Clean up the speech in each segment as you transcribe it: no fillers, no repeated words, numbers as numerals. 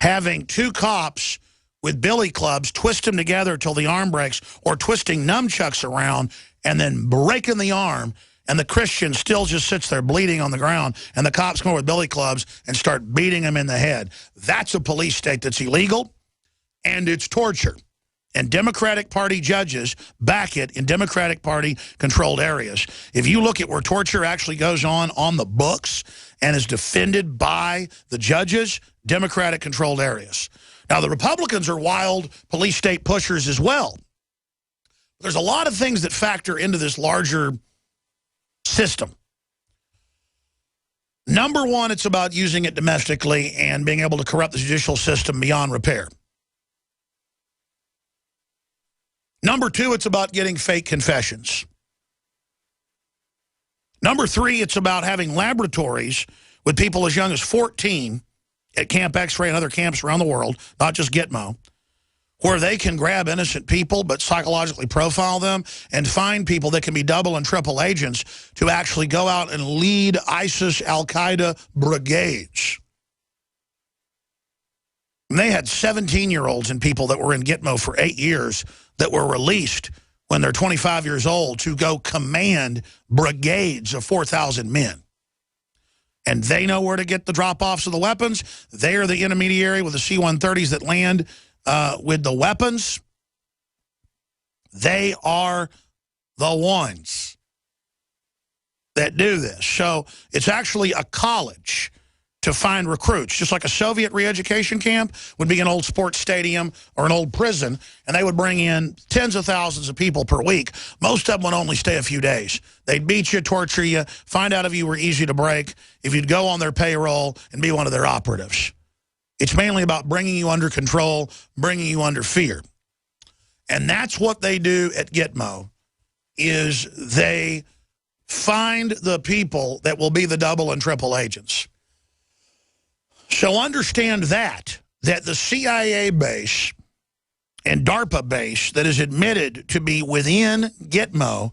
having two cops with billy clubs twist them together till the arm breaks, or twisting nunchucks around and then breaking the arm, and the Christian still just sits there bleeding on the ground, and the cops come over with billy clubs and start beating him in the head. That's a police state that's illegal, and it's torture. And Democratic Party judges back it in Democratic Party-controlled areas. If you look at where torture actually goes on the books and is defended by the judges, Democratic-controlled areas. Now, the Republicans are wild police state pushers as well. There's a lot of things that factor into this larger system. Number one, it's about using it domestically and being able to corrupt the judicial system beyond repair. Number two, it's about getting fake confessions. Number three, it's about having laboratories with people as young as 14 at Camp X-Ray and other camps around the world, not just Gitmo, where they can grab innocent people but psychologically profile them and find people that can be double and triple agents to actually go out and lead ISIS, Al-Qaeda brigades. And they had 17-year-olds and people that were in Gitmo for 8 years that were released when they're 25 years old to go command brigades of 4,000 men. And they know where to get the drop-offs of the weapons. They are the intermediary with the C-130s that land with the weapons. They are the ones that do this. So it's actually a college to find recruits, just like a Soviet re-education camp would be an old sports stadium or an old prison, and they would bring in tens of thousands of people per week. Most of them would only stay a few days. They'd beat you, torture you, find out if you were easy to break, if you'd go on their payroll and be one of their operatives. It's mainly about bringing you under control, bringing you under fear. And that's what they do at Gitmo, is they find the people that will be the double and triple agents. So understand that the CIA base and DARPA base that is admitted to be within Gitmo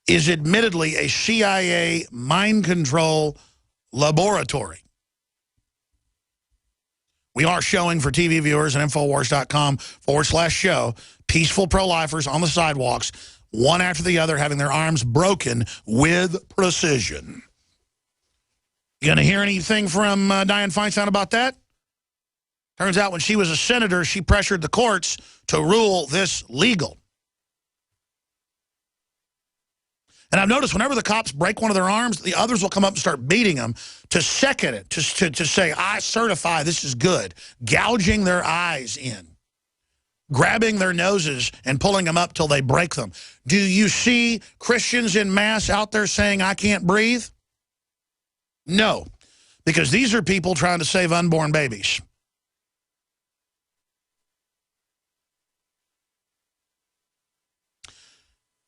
is admittedly a CIA mind control laboratory. We are showing for TV viewers and Infowars.com/show peaceful pro-lifers on the sidewalks, one after the other, having their arms broken with precision. You going to hear anything from Dianne Feinstein about that? Turns out when she was a senator, she pressured the courts to rule this legal. And I've noticed whenever the cops break one of their arms, the others will come up and start beating them to second it, to say, I certify this is good, gouging their eyes in, grabbing their noses and pulling them up till they break them. Do you see Christians en masse out there saying, I can't breathe? No, because these are people trying to save unborn babies.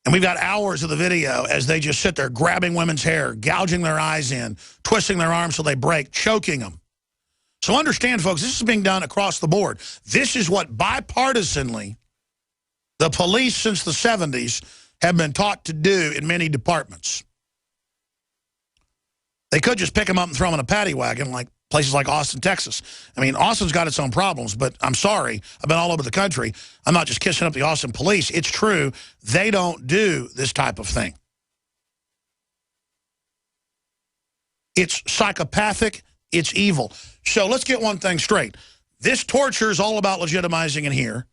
And we've got hours of the video as they just sit there grabbing women's hair, gouging their eyes in, twisting their arms so they break, choking them. So understand, folks, this is being done across the board. This is what bipartisanly the police since the 70s have been taught to do in many departments. They could just pick them up and throw them in a paddy wagon like places like Austin, Texas. I mean, Austin's got its own problems, but I'm sorry. I've been all over the country. I'm not just kissing up the Austin police. It's true. They don't do this type of thing. It's psychopathic. It's evil. So let's get one thing straight. This torture is all about legitimizing it here.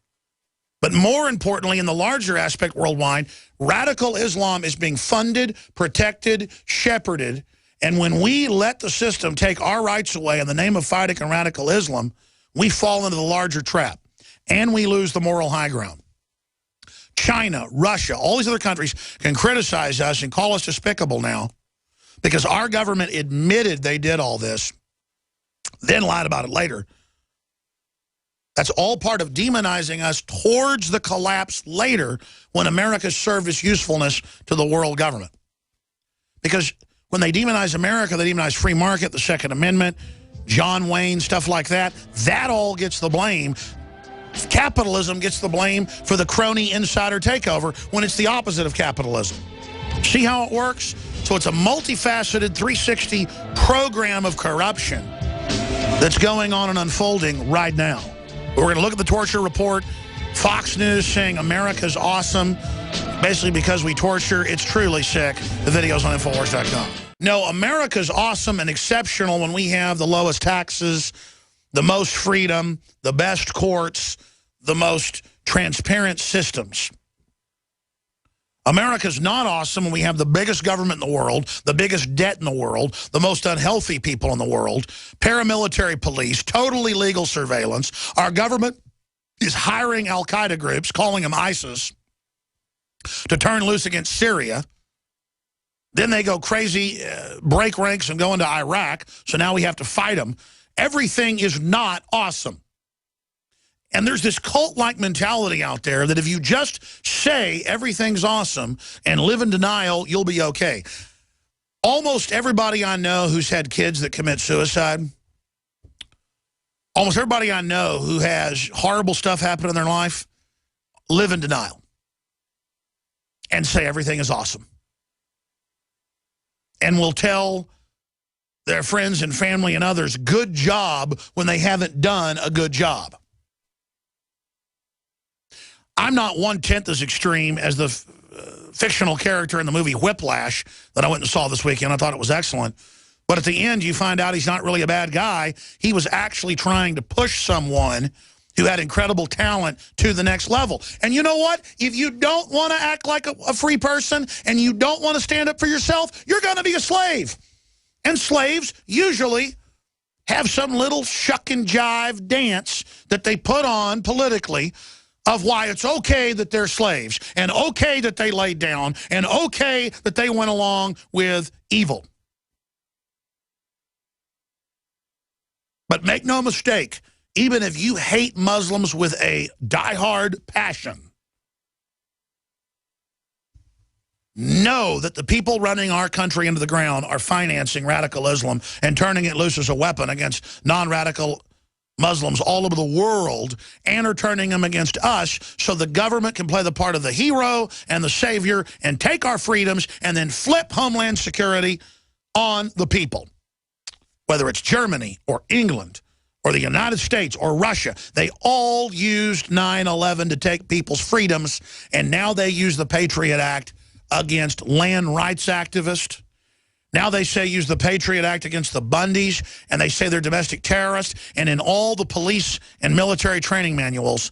But more importantly, in the larger aspect worldwide, radical Islam is being funded, protected, shepherded. And when we let the system take our rights away in the name of fighting radical Islam, we fall into the larger trap. And we lose the moral high ground. China, Russia, all these other countries can criticize us and call us despicable now because our government admitted they did all this, then lied about it later. That's all part of demonizing us towards the collapse later when America served its usefulness to the world government. Because when they demonize America, they demonize free market, the Second Amendment, John Wayne, stuff like that. That all gets the blame. Capitalism gets the blame for the crony insider takeover when it's the opposite of capitalism. See how it works? So it's a multifaceted 360 program of corruption. that's going on and unfolding right now. We're going to look at the torture report. Fox News saying America's awesome, basically because we torture. It's truly sick. The video's on Infowars.com. No, America's awesome and exceptional when we have the lowest taxes, the most freedom, the best courts, the most transparent systems. America's not awesome when we have the biggest government in the world, the biggest debt in the world, the most unhealthy people in the world, paramilitary police, totally legal surveillance. Our government is hiring al-Qaeda groups, calling them ISIS, to turn loose against Syria. Then they go crazy, break ranks and go into Iraq, so now we have to fight them. Everything is not awesome. And there's this cult-like mentality out there that if you just say everything's awesome and live in denial, you'll be okay. Almost everybody I know who's had kids that commit suicide, almost everybody I know who has horrible stuff happen in their life, live in denial and say everything is awesome. And will tell their friends and family and others, good job, when they haven't done a good job. I'm not 1/10 as extreme as the fictional character in the movie Whiplash that I went and saw this weekend. I thought it was excellent. But at the end, you find out he's not really a bad guy. He was actually trying to push someone who had incredible talent to the next level. And you know what? If you don't want to act like a free person and you don't want to stand up for yourself, you're going to be a slave. And slaves usually have some little shuck and jive dance that they put on politically of why it's okay that they're slaves, and okay that they laid down, and okay that they went along with evil. But make no mistake, even if you hate Muslims with a diehard passion, know that the people running our country into the ground are financing radical Islam and turning it loose as a weapon against non-radical Muslims all over the world, and are turning them against us so the government can play the part of the hero and the savior and take our freedoms and then flip Homeland Security on the people. Whether it's Germany or England or the United States or Russia, they all used 9/11 to take people's freedoms, and now they use the Patriot Act against land rights activists. Now they say use the Patriot Act against the Bundys, and they say they're domestic terrorists. And in all the police and military training manuals,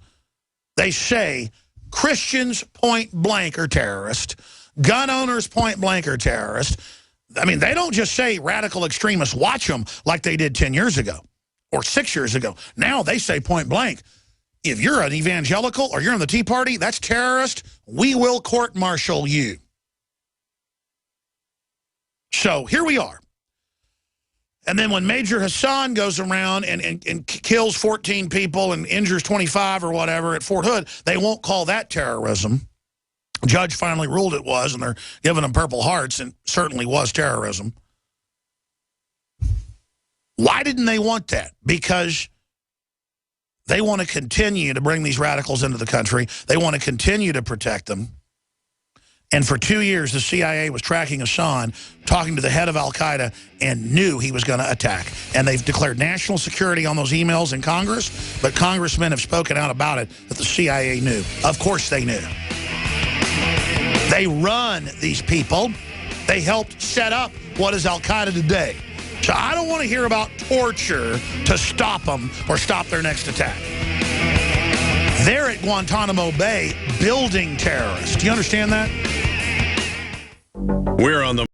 they say Christians point blank are terrorists, gun owners point blank are terrorists. I mean, they don't just say radical extremists, watch them, like they did 10 years ago or 6 years ago. Now they say point blank, if you're an evangelical or you're in the Tea Party, that's terrorist. We will court-martial you. So here we are. And then when Major Hassan goes around and kills 14 people and injures 25 or whatever at Fort Hood, they won't call that terrorism. The judge finally ruled it was, and they're giving them Purple Hearts, and certainly was terrorism. Why didn't they want that? Because they want to continue to bring these radicals into the country. They want to continue to protect them. And for 2 years, the CIA was tracking Hassan, talking to the head of al-Qaeda, and knew he was going to attack. And they've declared national security on those emails in Congress, but congressmen have spoken out about it, that the CIA knew. Of course they knew. They run these people. They helped set up what is al-Qaeda today. So I don't want to hear about torture to stop them or stop their next attack. They're at Guantanamo Bay building terrorists. Do you understand that? We're on the